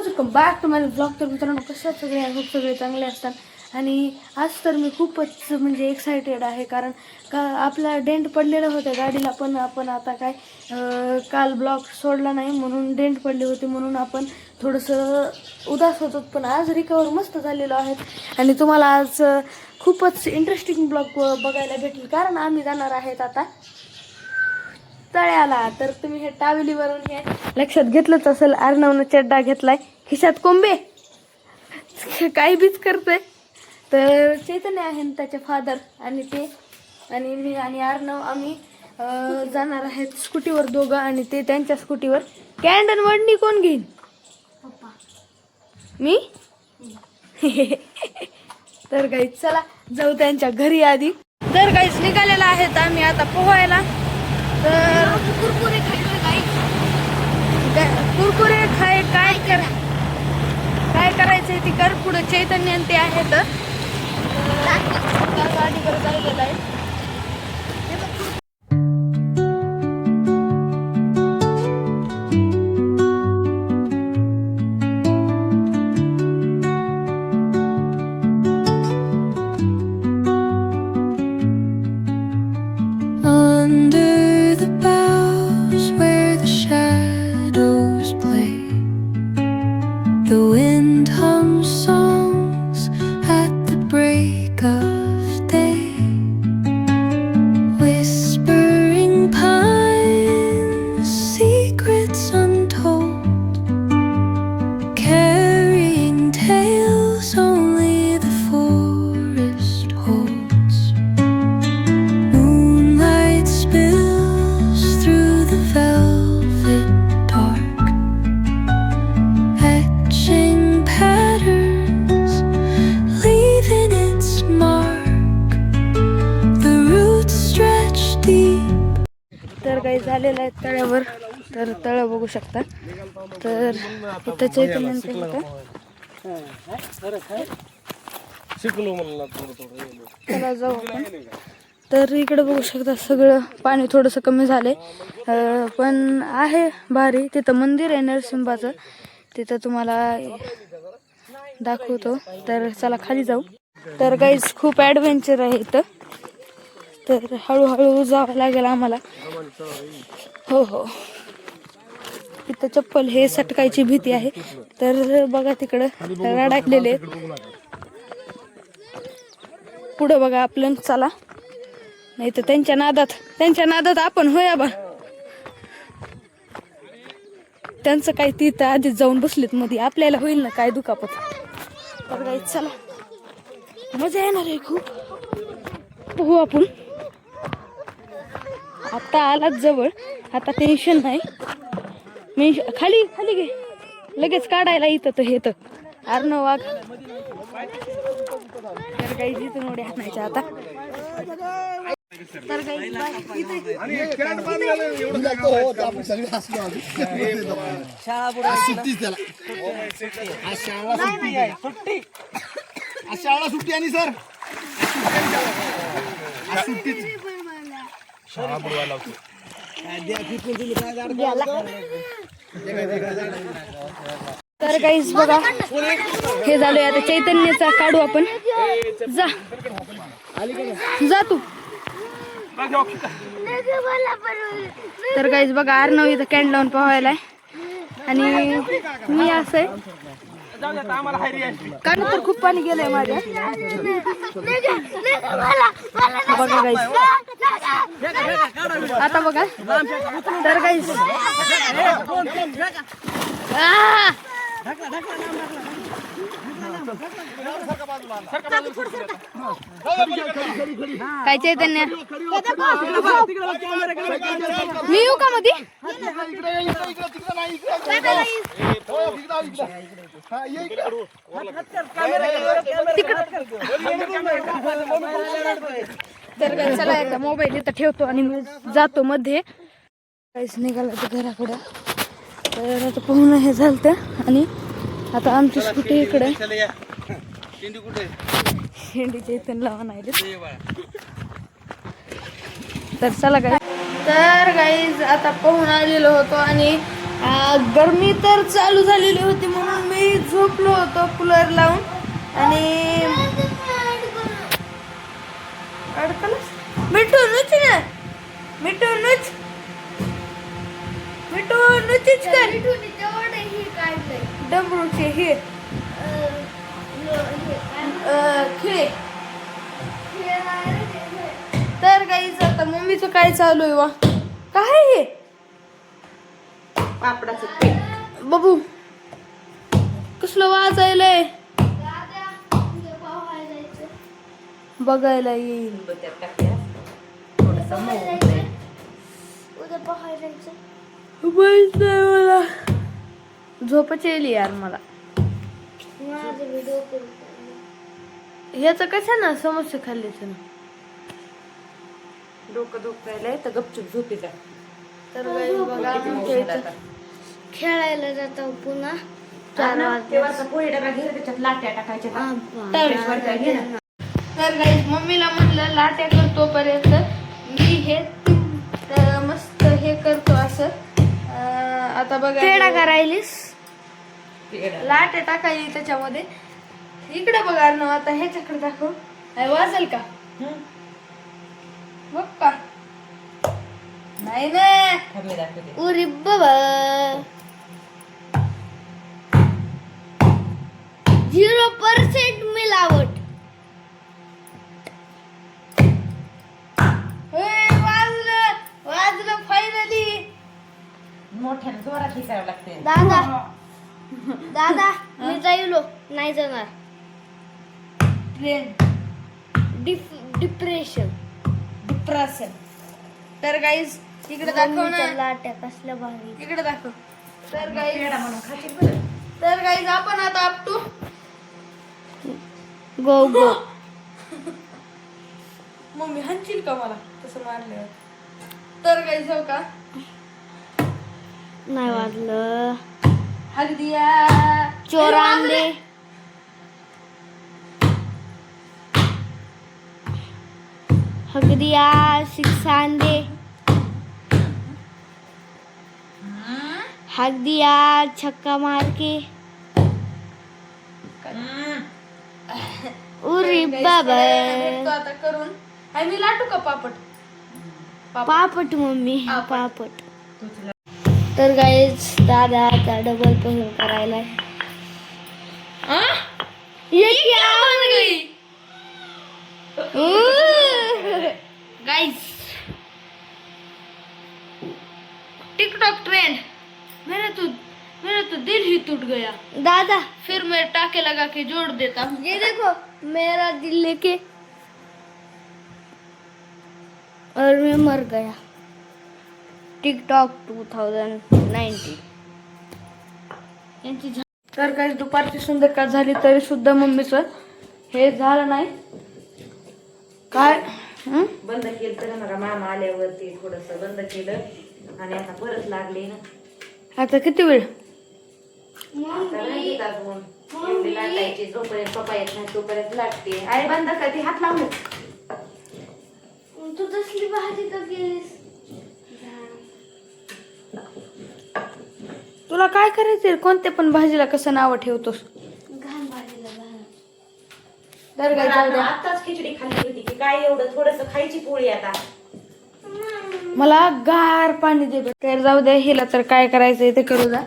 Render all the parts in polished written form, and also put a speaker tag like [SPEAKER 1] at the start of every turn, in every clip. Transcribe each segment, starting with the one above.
[SPEAKER 1] Welcome back to my blog. तर मित्रांनो, कशा सगळे आहे? खूप सगळे चांगले असतात आणि आज तर मी खूपच म्हणजे एक्सायटेड आहे, कारण का आपला डेंट पडलेलं होतं गाडीला, पण आपण आता काय काल ब्लॉग सोडला नाही म्हणून डेंट पडले होते म्हणून आपण थोडंसं उदास होतो, पण आज रिकवर मस्त झालेलो आहे आणि तुम्हाला आज खूपच इंटरेस्टिंग ब्लॉग बघायला भेटेल, कारण आम्ही जाणार आहेत आता तळ्याला. तर तुम्ही हे टावेलीवरून हे लक्षात घेतलंच असेल, अर्णवनं चड्डा घेतलाय, खिशात कोंबे काही बीच करतोय. तर चैतन्य आहे त्याचे फादर आणि ते आणि मी आणि अर्णव आम्ही जाणार आहेत स्कूटीवर दोघं, आणि ते त्यांच्या स्कूटीवर. कॅन्डन वडणी कोण घेईन? पप्पा. मी तर काही चला जाऊ त्यांच्या घरी आधी. तर काहीच निघालेला आहेत आम्ही आता पोहायला. तर कुरकुरे खायचे, कुरकुरे काय करायचंय ती कर. पुढे चैतन्य आणि ते आहेत गाडी करत आलेलं आहे.
[SPEAKER 2] The wind hums songs at the break of day, whispering pines, secrets untold, carrying tales only the forest holds. Moonlight spills through the velvet dark, patterns leaving its mark. The roots stretch deep.
[SPEAKER 1] तर काही झालेलं आहे तळ्यावर. तर तळ बघू शकता. तर इथं चैतन्य चला जाऊ आपण. तर इकडे बघू शकता सगळं पाणी थोडंसं कमी झालंय, पण आहे भारी. तिथं मंदिर आहे नरसिंहाचं, तिथं तुम्हाला दाखवतो. तर चला खाली जाऊ. तर गाईज खूप ॲडव्हेंचर आहे इथं, तर हळूहळू जावं लागेल आम्हाला. हो, इथं चप्पल हे सटकायची भीती आहे. तर बघा तिकडं रडाकलेले पुढं बघा आपलं. चला, नाही तर त्यांच्या नादात आपण होया बा. त्यांचं काय तिथं आधीच जाऊन बसलेत मध्ये, आपल्याला होईल ना काय दुखापत. तर काही चला, मजा येणार आहे खूप. हो, आपण आता आलाच जवळ, आता टेन्शन नाही. मी खाली घे, लगेच काढायला इथं तर हे तर अर्णव वाघ. तर काही जिथून उड्या हाणायच्या आता. तर काही
[SPEAKER 3] शाळा सुट्टी आणि सर शाळा बुडवायला होती.
[SPEAKER 1] तर काहीच बघा हे झालंय. आता चैतन्याचा काढू आपण. जा तू. तर काहीच बघा अर्णव इथं कॅन्ड लावून पोहायलाय आणि मी असं आहे, कारण तर खूप पाणी गेलंय माझ्या. बघा गाईस, आता बघा. तर गाईस काय चैतन्य, मी येऊ का मध्ये? तर चला एकदा मोबाईल इथं ठेवतो आणि मी जातो मध्ये. काहीच निघालं तर घराकडं. तर आता पोहणं हे झालं आणि आता आमची स्कूटी इकडे शेंडीच्या इथून लावून आले. तर चला काय. तर गाईज आता पोहून आलेलो होतो आणि गरमी तर चालू झालेली होती म्हणून मी झोपलो होतो कूलर लावून आणि अडकलंस मिठू नुच ना मिठू नुच मिठू नुचीच कर डमरूचे हे खिळे तर काहीच आता मम्मीचं काय चालू आहे वा काय हे
[SPEAKER 4] पापडाचं पीठ
[SPEAKER 1] बाबू कसलं वाजायलंय बघायला येईल
[SPEAKER 4] त्यात टाकल्या थोडंसं मऊ होतंय.
[SPEAKER 1] माहित नाही मला झोपच येईल यार मला ह्याचं कसं ना समोसे खाल्लेच ना
[SPEAKER 4] डोकं दुखायला तर गपचूप झोपी जा.
[SPEAKER 1] तर guys बघा आमच्या इथं खेळायला जातो पुन्हा 4 वाजता
[SPEAKER 4] तेव्हाचा पोळी डबा घे त्याच्यात लाट्या टाकायच्या टेरेस वर घे ना.
[SPEAKER 1] तर गाईज मम्मीला म्हणलं लाट्या करतो पर्यंत मी हे मस्त हे करतो असं आता बघा पेढा करायलीस लाट्या टाकायली त्याच्यामध्ये इकडे बघा ना आता ह्याच्याकडे दाखव वाजेल का बघ का नाही ना
[SPEAKER 4] खाली दाखवते.
[SPEAKER 1] उरी बाबा 0% मिलावट वाजलं फायनली
[SPEAKER 4] मोठ्याने जोरात हे करावं लागते.
[SPEAKER 1] दादा मी जाईलो नाही जाणार डिप्रेशन तर गाईज इकडे दाखव ना लाट्या कसल्या भारी इकडे दाखव तर गाईज
[SPEAKER 4] पेढा म्हणून खाशील बरं.
[SPEAKER 1] तर गाईज आपण आता आपटू गो गो मम्मी हंचील का मला तसं मारल्यावर तर गाईज हो का नाही वाजलं हग दिया चोरांदे हग दिया शिक्षांदे हग दिया छक्का मार के उरी बाबा आता करून मी लाटू का पापड पापड मम्मी पापड तर गाईज दादा आता डबल पसंत करायला गाइस टिकटॉक ट्रेंड मेरा तो दिल ही टूट गया दादा फिर मैं टाके लगा के जोड़ देता हूँ ये देखो मेरा दिल लेके और मैं मर गया टिकटॉक 2019 तर काही दुपारची संध्याकाळ झाली तरी सुद्धा मम्मीचं हे झालं नाही काय
[SPEAKER 4] बंद केलं तर मला मामा आल्यावरती थोडस बंद केलं आणि आता परत लागले ना.
[SPEAKER 1] आता किती वेळ
[SPEAKER 4] आता नाही येत अजून. एवढी लाटायची जोपर्यंत पप्पा येत नाही तोपर्यंत लागते. अरे बंद कर ती हात लावून
[SPEAKER 1] तू तसली भाजी का केलीस तुला काय करायचंय कोणत्या पण भाजीला कसं नाव ठेवतोस घाण भाजीला तर काय जाऊ दे.
[SPEAKER 4] आताच खिचडी खाल्ली होती की काय एवढं थोडस खायची पोळी आता.
[SPEAKER 1] मला गार पाणी दे तर जाऊ दे हिला तर काय करायचंय ते करू द्या.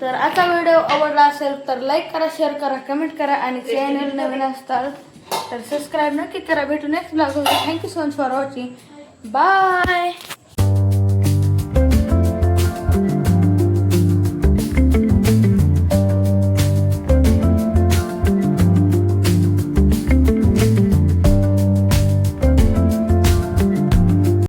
[SPEAKER 1] तर आता व्हिडिओ आवडला असेल तर लाईक करा शेअर करा कमेंट करा आणि चॅनल नवीन असताल तर सबस्क्राईब नक्की करा. भेटू next blog. Thank you so much for watching bye.